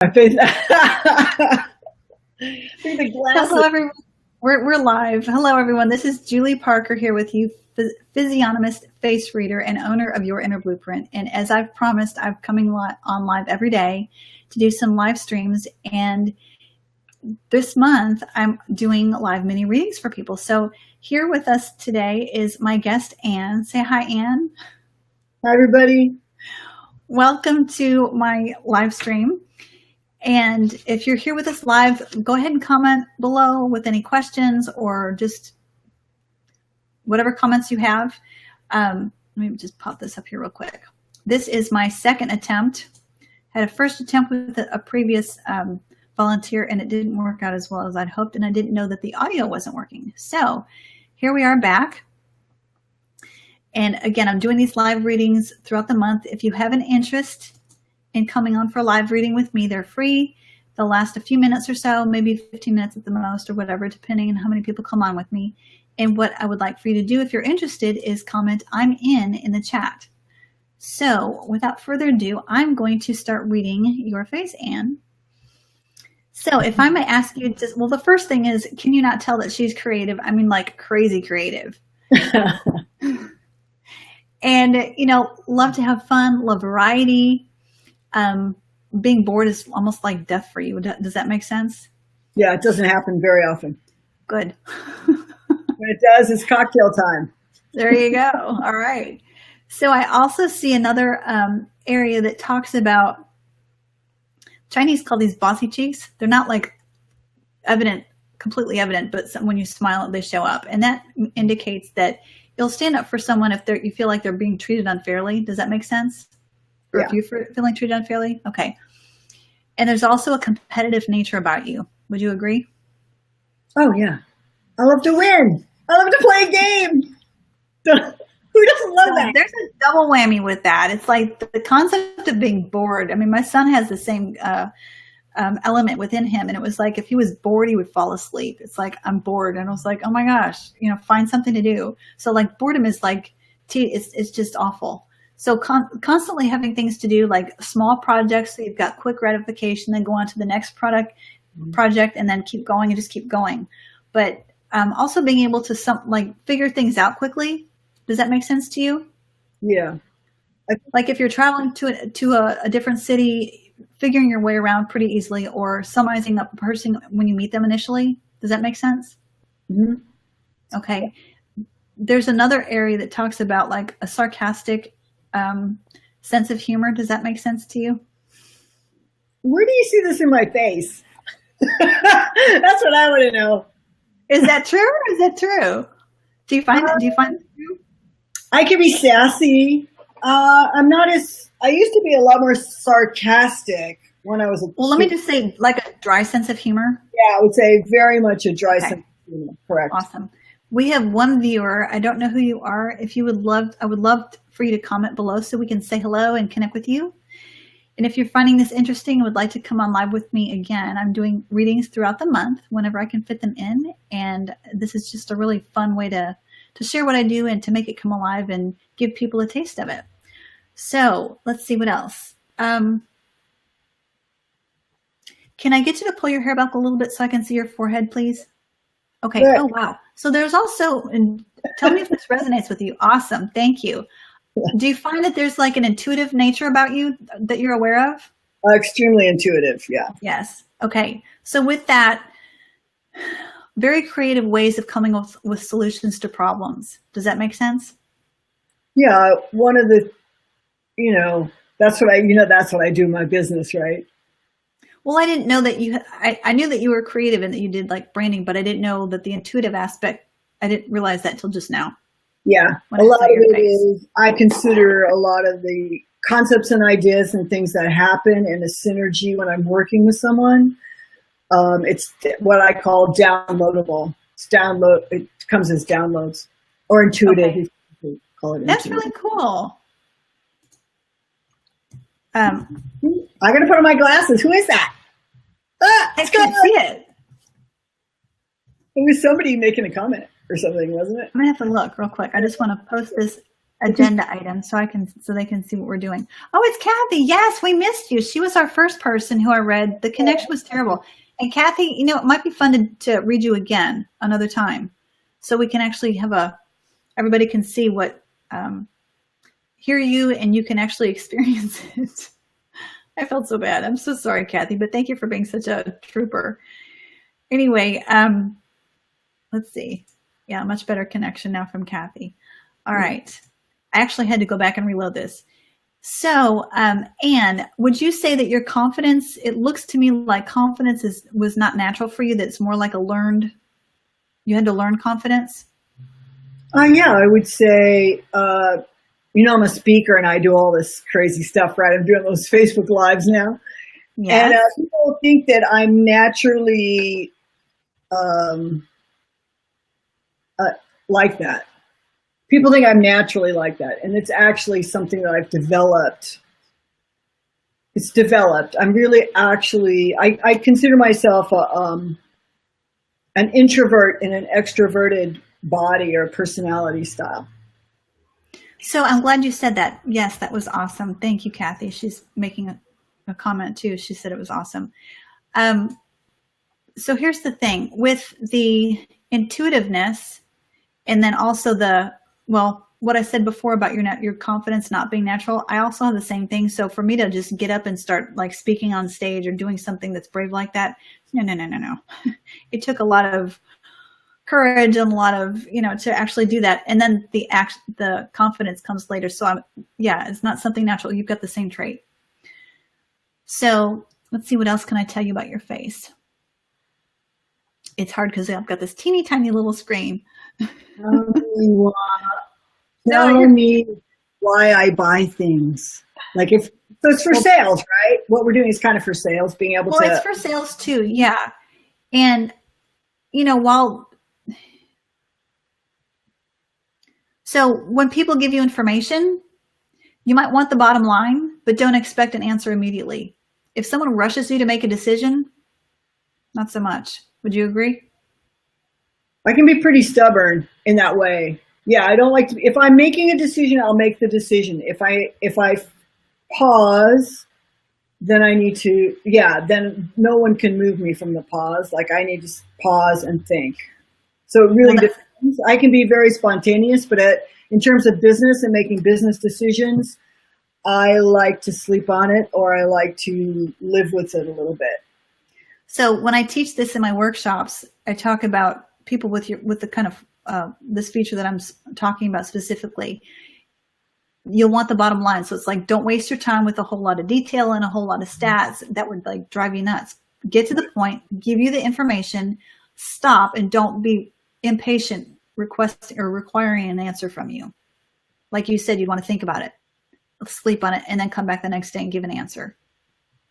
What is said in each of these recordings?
My face. See the Hello, glasses. everyone. We're live. Hello, everyone. This is Julie Parker here with you, physiognomist, face reader, and owner of Your Inner Blueprint. And as I've promised, I'm coming on live every day to do some live streams. And this month, I'm doing live mini readings for people. So here with us today is my guest, Anne. Say hi, Anne. Hi, everybody. Welcome to my live stream. And if you're here with us live, go ahead and comment below with any questions or just whatever comments you have. Let me just pop this up here real quick. This is my second attempt. Had a first attempt with a previous volunteer, and it didn't work out as well as I'd hoped, and I didn't know that the audio wasn't working. So here we are back. And again, I'm doing these live readings throughout the month. If you have an interest in coming on for a live reading with me, they're free. They'll last a few minutes or so, maybe 15 minutes at the most or whatever, depending on how many people come on with me. And what I would like for you to do if you're interested is comment "I'm in" the chat. So without further ado, I'm going to start reading your face, Anne. So if I may ask you, just, well, the first thing is, can you not tell that she's creative? I mean, like crazy creative. And, you know, love to have fun, love variety. Being bored is almost like death for you. Does that make sense? Yeah, it doesn't happen very often. Good. When it does, it's cocktail time. There you go. All right. So I also see another area that talks about, Chinese call these bossy cheeks. They're not like evident, completely evident, but when you smile, they show up. And that indicates that you'll stand up for someone if you feel like they're being treated unfairly. Does that make sense? Or Yeah. if you're feeling treated unfairly? Okay. And there's also a competitive nature about you. Would you agree? Oh, yeah. I love to win. I love to play a game. Who doesn't love that? There's a double whammy with that. It's like the concept of being bored. I mean, my son has the same element within him. And it was like, if he was bored, he would fall asleep. It's like, I'm bored. And I was like, oh my gosh, you know, find something to do. So like boredom is like, it's just awful. So constantly having things to do, like small projects, so you've got quick gratification, then go on to the next project, and then keep going and just keep going. But also being able to figure things out quickly. Does that make sense to you? Yeah. Like if you're traveling to a different city, figuring your way around pretty easily, or summarizing up a person when you meet them initially. Does that make sense? Mm-hmm. Okay. There's another area that talks about like a sarcastic sense of humor. Does that make sense to you? Where do you see this in my face? That's what I want to know. Is that true? Or is that true? Do you find it true? I can be sassy. I'm not as, I used to be a lot more sarcastic when I was a Well, let me just say, like a dry sense of humor. Yeah, I would say very much a dry sense of humor. Correct. Awesome. We have one viewer. I don't know who you are. If you would love, I would love for you to comment below so we can say hello and connect with you. And if you're finding this interesting and would like to come on live with me again, I'm doing readings throughout the month whenever I can fit them in. And this is just a really fun way to share what I do and to make it come alive and give people a taste of it. So let's see what else. Can I get you to pull your hair back a little bit so I can see your forehead, please? Okay. Good. Oh, wow. So there's also, and tell me if this resonates with you. Awesome. Thank you. Do you find that there's like an intuitive nature about you that you're aware of? Extremely intuitive. Yeah. Yes. Okay. So with that, very creative ways of coming up with solutions to problems. Does that make sense? Yeah. One of the, that's what I do in my business, right? Well, I didn't know that I knew that you were creative and that you did like branding, but I didn't know that the intuitive aspect, I didn't realize that until just now. Yeah. A lot of it is, I consider a lot of the concepts and ideas and things that happen in a synergy when I'm working with someone. It's what I call downloadable. It comes as downloads or intuitive. Okay. If you call it That's intuitive. really cool. I got to put on my glasses. Who is that? I can't see it. It was somebody making a comment or something, wasn't it? I'm gonna have to look real quick. I just want to post this agenda item so they can see what we're doing. Oh, it's Kathy. Yes, we missed you. She was our first person who I read. The connection was terrible. And Kathy, it might be fun to read you again another time, so we can actually have everybody can see what, hear you, and you can actually experience it. I felt so bad. I'm so sorry, Kathy, but thank you for being such a trooper. Anyway, let's see. Yeah, much better connection now from Kathy. All right. I actually had to go back and reload this. So, Anne, would you say that your confidence, it looks to me like confidence was not natural for you, that it's more like you had to learn confidence? Yeah, I would say, I'm a speaker and I do all this crazy stuff, right? I'm doing those Facebook Lives now. Yes. And people think that I'm naturally like that. People think I'm naturally like that. And it's actually something that I've developed. It's developed. I'm really I consider myself an introvert in an extroverted body or personality style. So I'm glad you said that. Yes, that was awesome. Thank you, Kathy. She's making a comment too. She said it was awesome. So here's the thing with the intuitiveness, and then also what I said before about your confidence not being natural. I also have the same thing. So for me to just get up and start like speaking on stage or doing something that's brave like that, no. It took a lot of courage and a lot of, to actually do that. And then the confidence comes later. So it's not something natural. You've got the same trait. So let's see, what else can I tell you about your face? It's hard because I've got this teeny tiny little screen. Tell me why I buy things. So it's for sales, right? What we're doing is kind of for sales, being able to. Well, it's for sales too. Yeah. And, so when people give you information, you might want the bottom line, but don't expect an answer immediately. If someone rushes you to make a decision, not so much. Would you agree? I can be pretty stubborn in that way. Yeah, I don't like to. If I'm making a decision, I'll make the decision. If I pause, then I need to. Yeah, then no one can move me from the pause. Like I need to pause and think. So it really depends. I can be very spontaneous, but in terms of business and making business decisions, I like to sleep on it, or I like to live with it a little bit. So when I teach this in my workshops, I talk about people with the kind of this feature that I'm talking about specifically. You'll want the bottom line. So it's like, don't waste your time with a whole lot of detail and a whole lot of stats. That would like drive you nuts. Get to the point, give you the information, stop, and don't be impatient requesting or requiring an answer from you. Like you said, you want to think about it, sleep on it, and then come back the next day and give an answer.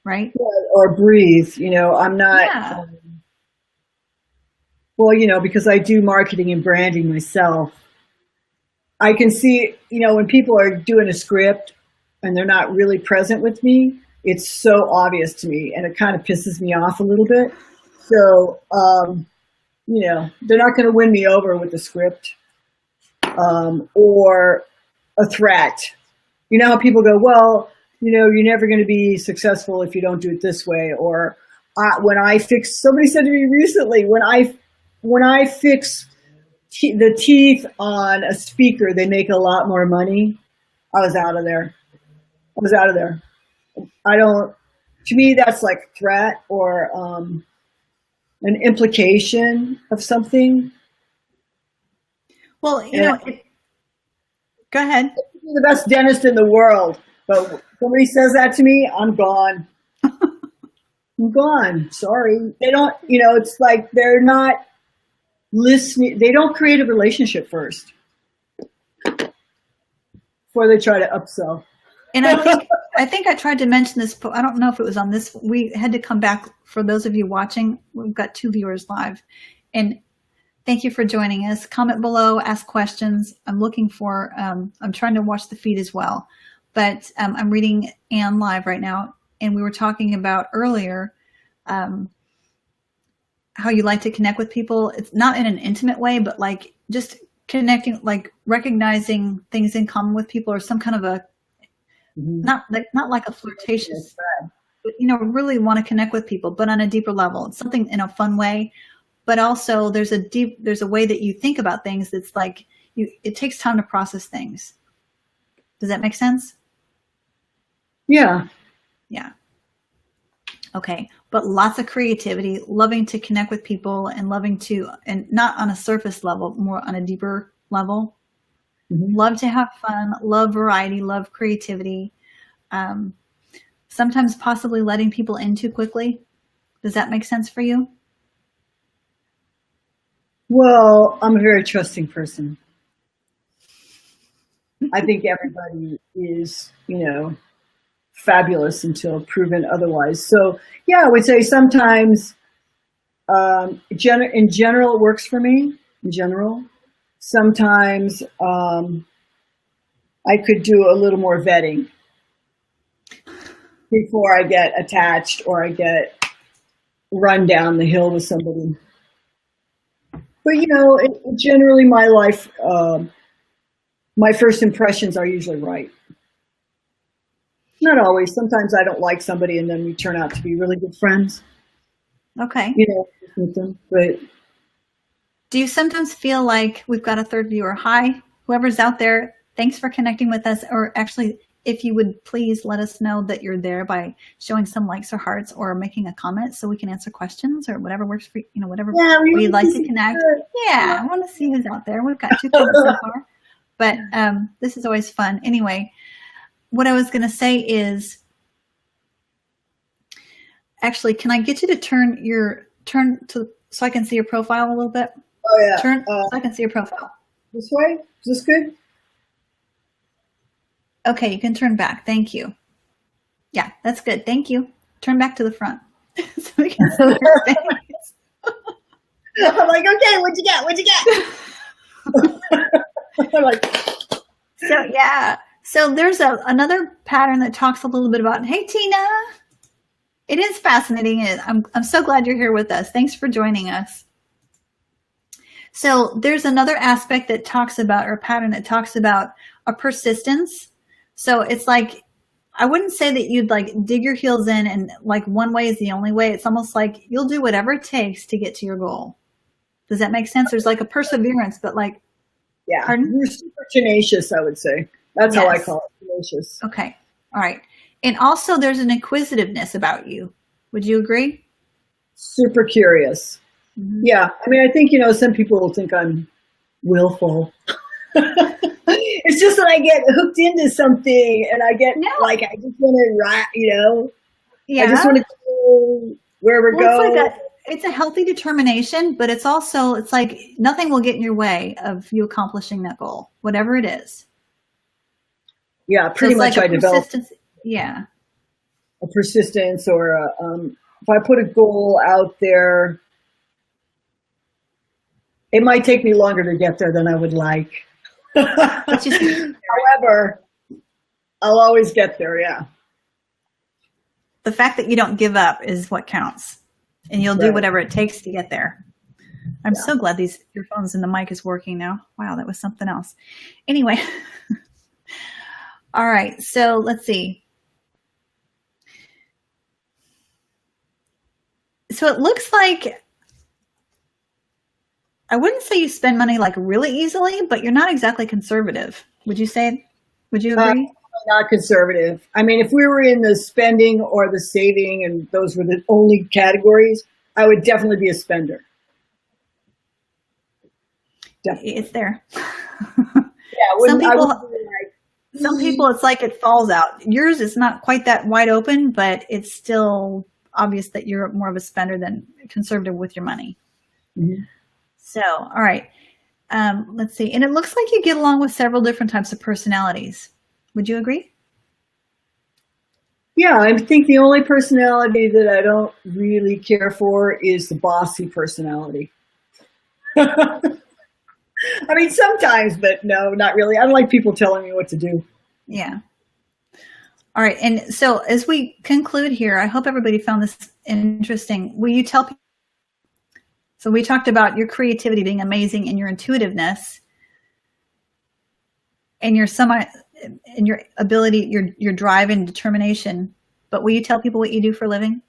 Right? Yeah, or breathe. I'm not, because I do marketing and branding myself, I can see, when people are doing a script and they're not really present with me, it's so obvious to me and it kind of pisses me off a little bit. So, they're not going to win me over with the script or a threat. You know how people go, well, you're never going to be successful if you don't do it this way. Or somebody said to me recently, when I fix the teeth on a speaker, they make a lot more money. I was out of there. To me, that's like a threat or an implication of something. Well, go ahead. I'm the best dentist in the world, but somebody says that to me, I'm gone. I'm gone. Sorry. They don't, it's like they're not listening. They don't create a relationship first before they try to upsell. And I think I tried to mention this, but I don't know if it was on this. We had to come back for those of you watching. We've got 2 viewers live, and thank you for joining us. Comment below, ask questions. I'm looking for, I'm trying to watch the feed as well, but I'm reading Anne live right now. And we were talking about earlier how you like to connect with people. It's not in an intimate way, but like just connecting, like recognizing things in common with people, or some kind of a, not like a flirtatious, but, you know, really want to connect with people, but on a deeper level. It's something in a fun way, but also there's a way that you think about things that's like, it takes time to process things. Does that make sense? Yeah. Yeah. Okay. But lots of creativity, loving to connect with people and loving to, and not on a surface level, more on a deeper level. Love to have fun, love variety, love creativity. Sometimes possibly letting people in too quickly. Does that make sense for you? Well, I'm a very trusting person. I think everybody is, you know, fabulous until proven otherwise. So yeah, I would say sometimes, in general, it works for me. In general, sometimes I could do a little more vetting before I get attached or I get run down the hill with somebody. But you know, generally, my life, my first impressions are usually right. Not always. Sometimes I don't like somebody and then we turn out to be really good friends. Okay. You know, with them. But do you sometimes feel like we've got a third viewer? Hi, whoever's out there, thanks for connecting with us. Or actually, if you would please let us know that you're there by showing some likes or hearts or making a comment so we can answer questions or whatever works for you, know, whatever you'd like to connect. Yeah, I want to see who's out there. We've got 2 people so far. But this is always fun. Anyway, what I was going to say is, actually, can I get you to turn to so I can see your profile a little bit? Oh yeah. Turn so I can see your profile. This way? Is this good? Okay, you can turn back. Thank you. Yeah, that's good. Thank you. Turn back to the front so we can see your face. I'm like, okay, what'd you get? What'd you get? I'm like, so yeah. So there's another pattern that talks a little bit about, hey, Tina. It is fascinating. I'm so glad you're here with us. Thanks for joining us. So there's another aspect that talks about, or a pattern that talks about a persistence. So it's like, I wouldn't say that you'd like dig your heels in and like one way is the only way. It's almost like you'll do whatever it takes to get to your goal. Does that make sense? There's like a perseverance, but like, yeah, pardon? You're super tenacious, I would say. That's how I call it, tenacious. Okay. All right. And also there's an inquisitiveness about you. Would you agree? Super curious. Yeah. I mean, I think, you know, some people will think I'm willful. It's just that I get hooked into something and I get like, I just want to, you know, I just want to go where we're going. It's a healthy determination, but it's also, it's like nothing will get in your way of you accomplishing that goal, whatever it is. Yeah, pretty much I developed a persistence or if I put a goal out there, it might take me longer to get there than I would like. However, I'll always get there, yeah. The fact that you don't give up is what counts. And you'll do whatever it takes to get there. I'm so glad these earphones and the mic is working now. Wow, that was something else. Anyway. All right, so let's see. So it looks like, I wouldn't say you spend money like really easily, but you're not exactly conservative. Would you say, would you agree? Not conservative. I mean, if we were in the spending or the saving and those were the only categories, I would definitely be a spender. Definitely. It's there. Yeah, some people, it's like it falls out. Yours is not quite that wide open, but it's still obvious that you're more of a spender than conservative with your money. Mm-hmm. So, all right. Let's see. And it looks like you get along with several different types of personalities. Would you agree? Yeah, I think the only personality that I don't really care for is the bossy personality. I mean, sometimes, but no, not really. I don't like people telling me what to do. Yeah. All right. And so as we conclude here, I hope everybody found this interesting. Will you tell people? So we talked about your creativity being amazing and your intuitiveness. and your and your ability, your drive and determination. But will you tell people what you do for a living?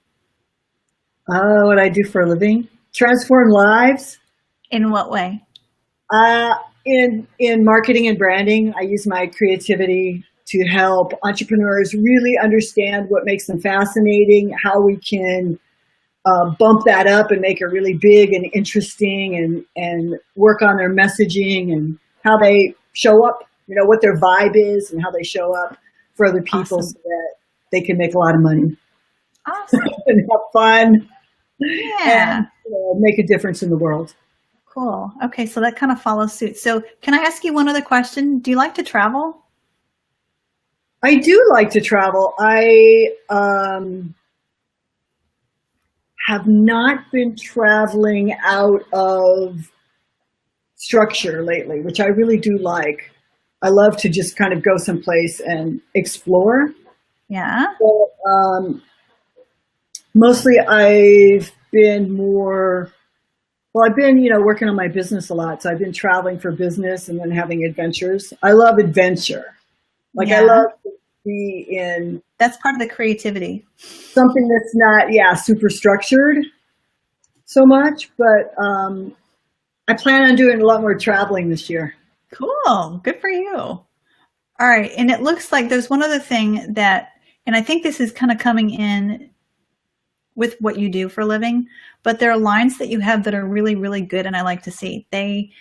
What I do for a living? Transform lives. In what way? In marketing and branding, I use my creativity to help entrepreneurs really understand what makes them fascinating, how we can bump that up and make it really big and interesting, and work on their messaging and how they show up, what their vibe is and how they show up for other people. Awesome. So that they can make a lot of money. Awesome. And have fun. Yeah. And make a difference in the world. Cool. Okay, so that kind of follows suit. So can I ask you one other question? Do you like to travel? I do like to travel. I have not been traveling out of structure lately, which I really do like. I love to just kind of go someplace and explore. Yeah. So, mostly I've been working on my business a lot. So I've been traveling for business and then having adventures. I love adventure. I love to be in. That's part of the creativity. Something that's not, super structured so much, but I plan on doing a lot more traveling this year. Cool. Good for you. All right. And it looks like there's one other thing and I think this is kind of coming in with what you do for a living, but there are lines that you have that are really, really good, and I like to see. They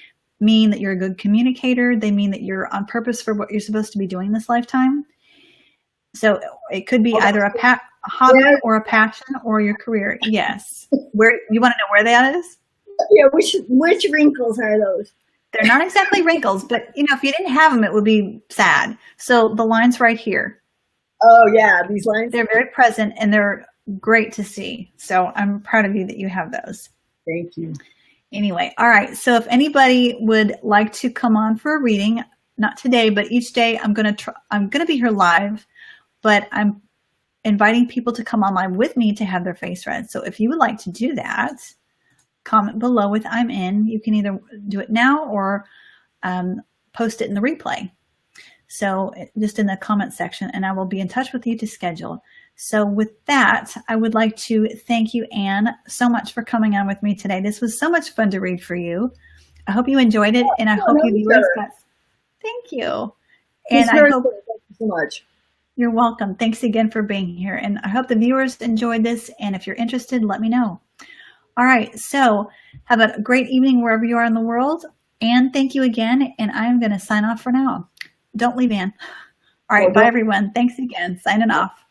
mean that you're a good communicator. They mean that you're on purpose for what you're supposed to be doing this lifetime. So it could be either a hobby or a passion or your career. Yes. Where you want to know where that is? Yeah. Which wrinkles are those? They're not exactly wrinkles, but if you didn't have them, it would be sad. So the line's right here. Oh yeah, these lines. They're very present and they're great to see. So I'm proud of you that you have those. Thank you. Anyway, all right. So if anybody would like to come on for a reading, not today, but each day, I'm going to be here live, but I'm inviting people to come on live with me to have their face read. So if you would like to do that, comment below with I'm in. You can either do it now or post it in the replay. So just in the comment section, and I will be in touch with you to schedule. So with that, I would like to thank you, Anne, so much for coming on with me today. This was so much fun to read for you. I hope you enjoyed it, and I hope you viewers got. Thank you. And I hope. Thank you so much. You're welcome. Thanks again for being here, and I hope the viewers enjoyed this. And if you're interested, let me know. All right. So have a great evening wherever you are in the world. Anne, thank you again, and I'm going to sign off for now. Don't leave, Anne. All right. Bye, everyone. Thanks again. Signing off.